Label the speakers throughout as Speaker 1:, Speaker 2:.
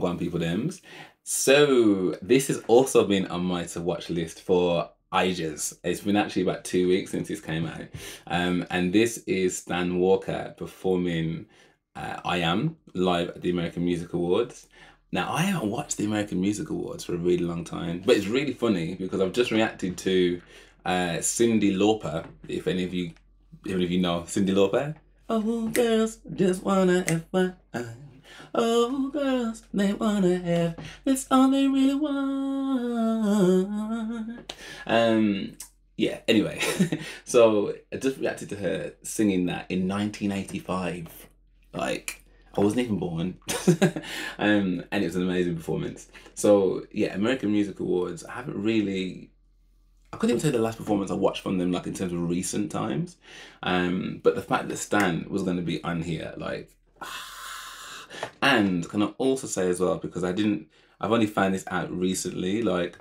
Speaker 1: Wagwan people thems. So this has also been on my to watch list for ages. It's been actually about 2 weeks since this came out. And this is Stan Walker performing I Am live at the American Music Awards. Now, I haven't watched the American Music Awards for a really long time, but it's really funny because I've just reacted to Cyndi Lauper, if any of you know Cyndi Lauper. Oh, girls just wanna have fun. Oh, girls, they wanna have, that's all they really want. Yeah, anyway, so I just reacted to her singing that in 1985. Like, I wasn't even born. And it was an amazing performance. So yeah, American Music Awards, I couldn't even say the last performance I watched from them, like in terms of recent times. But the fact that Stan was going to be on here, like, and can I also say as well, because I've only found this out recently, like,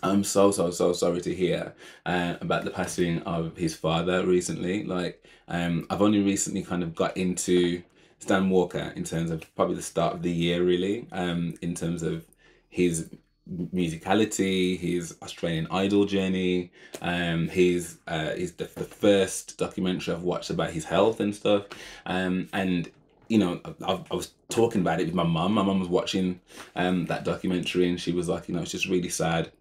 Speaker 1: I'm so sorry to hear about the passing of his father recently. Like, I've only recently kind of got into Stan Walker in terms of probably the start of the year, really, in terms of his musicality, his Australian Idol journey, the first documentary I've watched about his health and stuff, and you know, I was talking about it with my mum. My mum was watching that documentary, and she was like, you know, it's just really sad,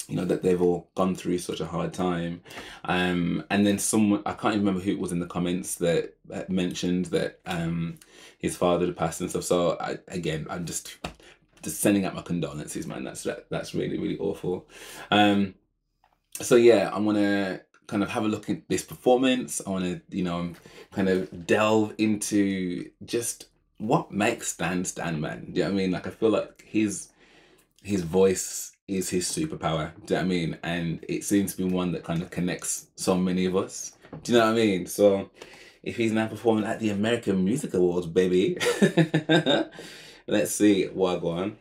Speaker 1: you know, that they've all gone through such a hard time. And then someone, I can't even remember who it was in the comments that mentioned that his father had passed and stuff. So I'm just sending out my condolences, man. That's really awful. So yeah, I want to kind of have a look at this performance. I want to, you know, kind of delve into just what makes Stan, man. Do you know what I mean? Like, I feel like his voice is his superpower. Do you know what I mean? And it seems to be one that kind of connects so many of us. Do you know what I mean? So if he's now performing at the American Music Awards, baby, let's see what go on.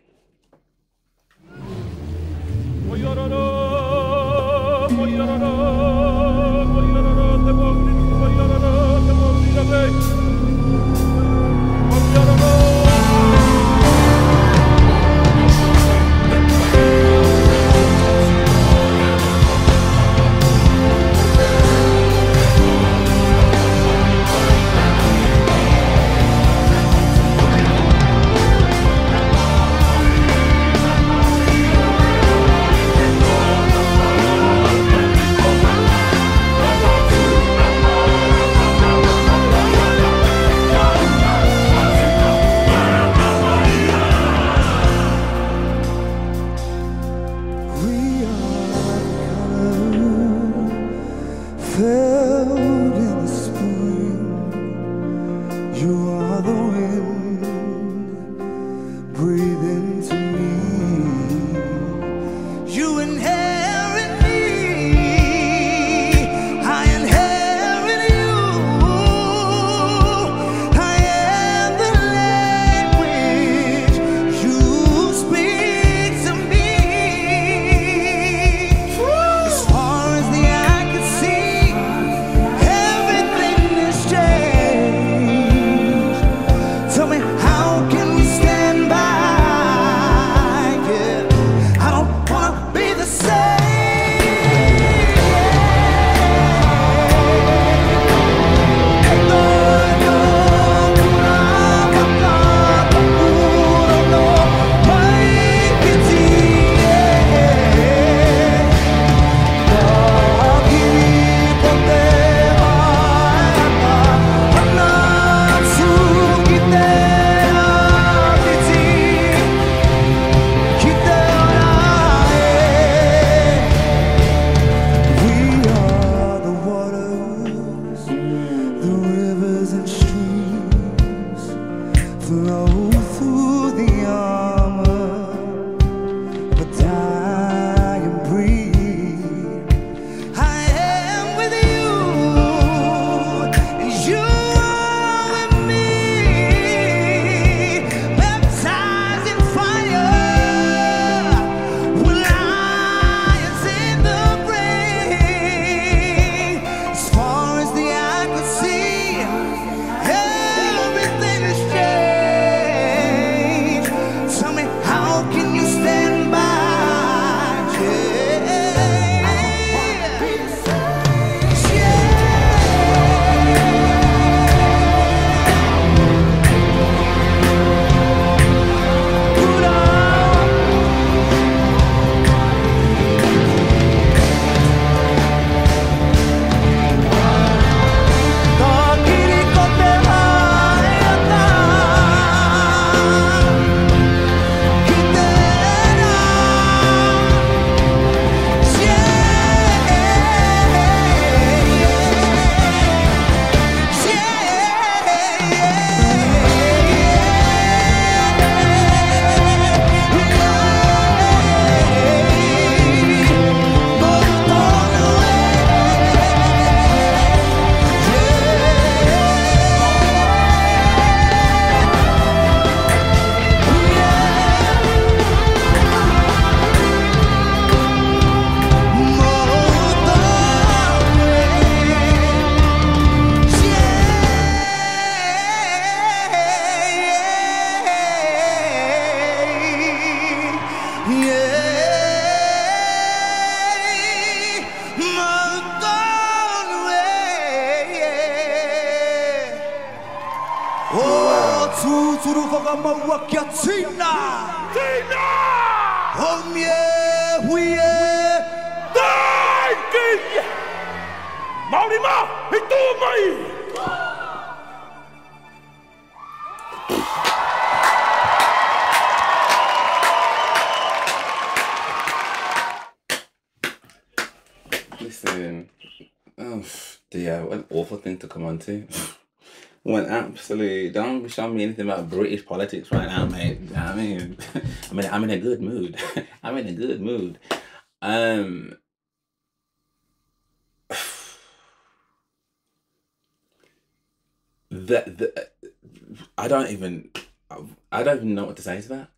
Speaker 1: Listen, oh dear, what an awful thing to come on to. When absolutely, don't show me anything about British politics right now, mate. You know what I mean? I'm in a good mood. I'm in a good mood. I don't even know what to say to that.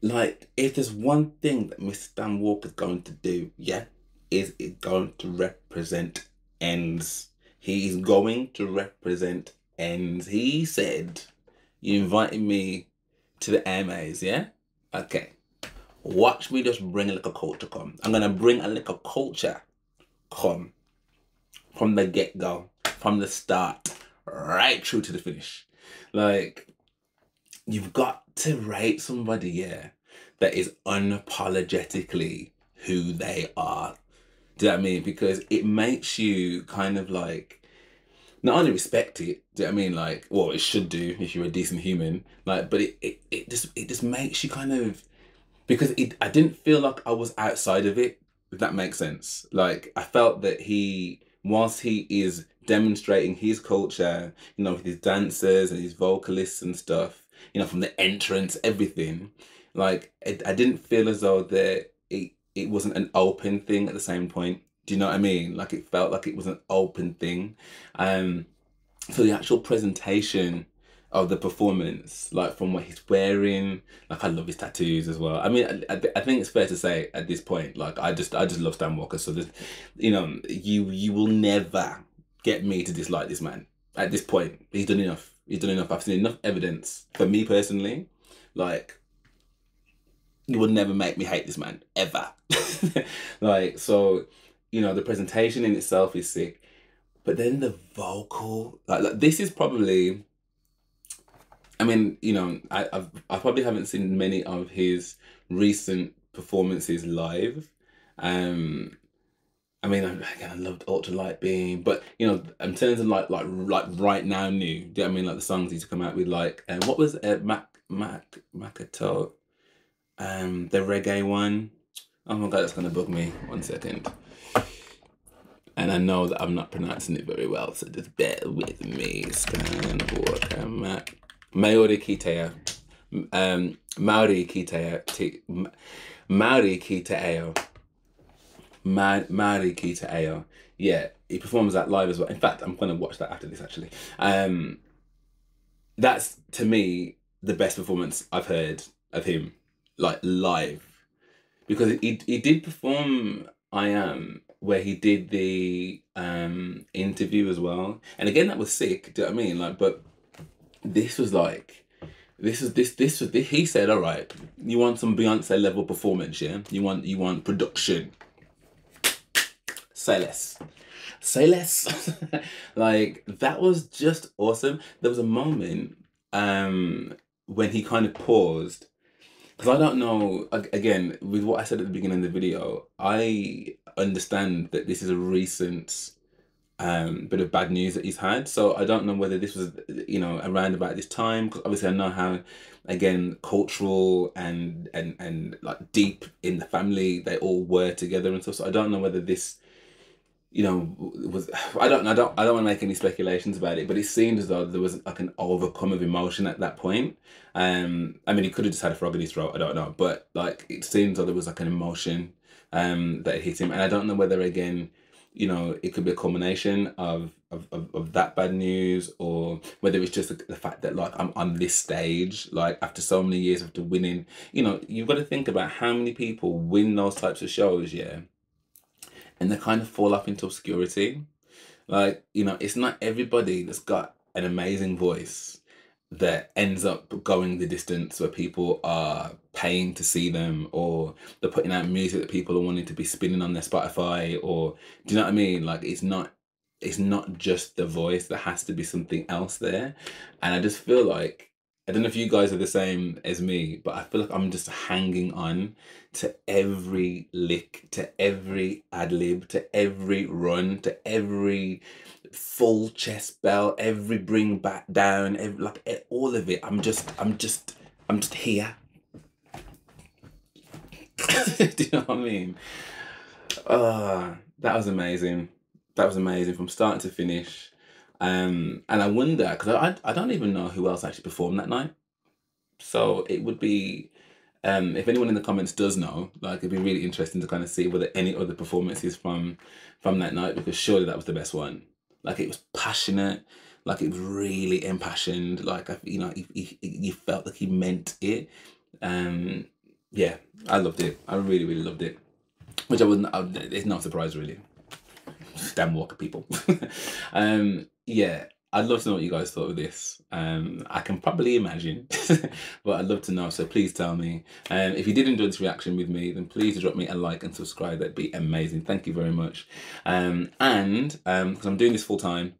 Speaker 1: Like, if there's one thing that Mr. Stan Walker's going to do, yeah, is it going to represent ends. He is going to represent ends. He said, you invited me to the AMAs, yeah? Okay. Watch me just bring a little culture come. I'm going to bring a little culture come from the get-go, from the start, right through to the finish. Like, you've got to rate somebody, yeah, that is unapologetically who they are. Do you know what I mean? Because it makes you kind of like, not only respect it, do you know what I mean? Like, well, it should do if you're a decent human. Like, but it just makes you kind of, because I didn't feel like I was outside of it, if that makes sense. Like, I felt that whilst he is demonstrating his culture, you know, with his dancers and his vocalists and stuff, you know, from the entrance, everything, like, I didn't feel as though that it wasn't an open thing at the same point. Do you know what I mean? Like, it felt like it was an open thing. So the actual presentation of the performance, like from what he's wearing, like, I love his tattoos as well. I mean, I think it's fair to say at this point, like, I just love Stan Walker. So there's, you know, you will never get me to dislike this man. At this point, he's done enough. He's done enough. I've seen enough evidence, for me personally, like, you will never make me hate this man, ever. Like, so, you know, the presentation in itself is sick, but then the vocal, like this is probably, I mean, you know, I probably haven't seen many of his recent performances live. I mean, again, I loved Ultra Light Beam, but, you know, in terms of like right now new, do you know what I mean? Like the songs he used to come out with, like, what was Makato, the reggae one. Oh my God, that's gonna bug me. 1 second. And I know that I'm not pronouncing it very well, so just bear with me. Stan Walker, Maori Kitea, Maori Kitea, Maori Kitea. Maori Kitea. Yeah, he performs that live as well. In fact, I'm gonna watch that after this actually. That's, to me, the best performance I've heard of him, like, live. Because he did perform I Am, where he did the interview as well. And again, that was sick, do you know what I mean? Like, but this was like, this was, he said, all right, you want some Beyonce level performance, yeah? You want production. Say less. Say less. Like, that was just awesome. There was a moment when he kind of paused, because I don't know, again, with what I said at the beginning of the video, I understand that this is a recent bit of bad news that he's had. So I don't know whether this was, you know, around about this time, because obviously I know how, again, cultural and like deep in the family they all were together and stuff. So I don't know whether this, you know, was, I don't want to make any speculations about it, but it seemed as though there was like an overcome of emotion at that point. I mean, he could have just had a frog in his throat, I don't know, but like, it seems like there was like an emotion that hit him, and I don't know whether, again, you know, it could be a culmination of that bad news, or whether it's just the fact that, like, I'm on this stage, like, after so many years after winning. You know, you've got to think about how many people win those types of shows, yeah, and they kind of fall off into obscurity. Like, you know, it's not everybody that's got an amazing voice that ends up going the distance, where people are paying to see them, or they're putting out music that people are wanting to be spinning on their Spotify, or do you know what I mean? Like, it's not just the voice, there has to be something else there. And I just feel like, I don't know if you guys are the same as me, but I feel like I'm just hanging on to every lick, to every ad lib, to every run, to every full chest bell, every bring back down, every, like all of it. I'm just here. Do you know what I mean? That was amazing. That was amazing from start to finish. And I wonder, because I don't even know who else actually performed that night. So it would be, if anyone in the comments does know, like, it'd be really interesting to kind of see whether any other performances from that night, because surely that was the best one. Like, it was passionate, like it was really impassioned, like, you know, you felt like he meant it. Yeah, I loved it. I really, really loved it. Which it's no surprise really. Damn Walker people. Yeah, I'd love to know what you guys thought of this. I can probably imagine, but I'd love to know. So please tell me. If you did enjoy this reaction with me, then please drop me a like and subscribe. That'd be amazing. Thank you very much. And because I'm doing this full time,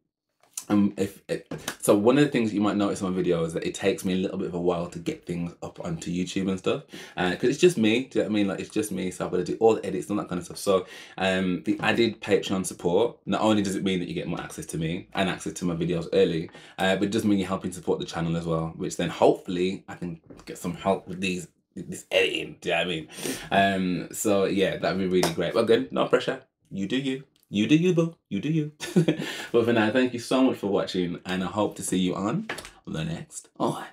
Speaker 1: so one of the things you might notice on my videos is that it takes me a little bit of a while to get things up onto YouTube and stuff, because it's just me. Do you know what I mean? Like, it's just me, so I've got to do all the edits and all that kind of stuff. So the added Patreon support, not only does it mean that you get more access to me and access to my videos early, but it does mean you're helping support the channel as well, which then hopefully I can get some help with this editing. Do you know what I mean? So yeah, that'd be really great. But again, no pressure. You do you. You do you, boo. You do you. But for now, thank you so much for watching, and I hope to see you on the next one.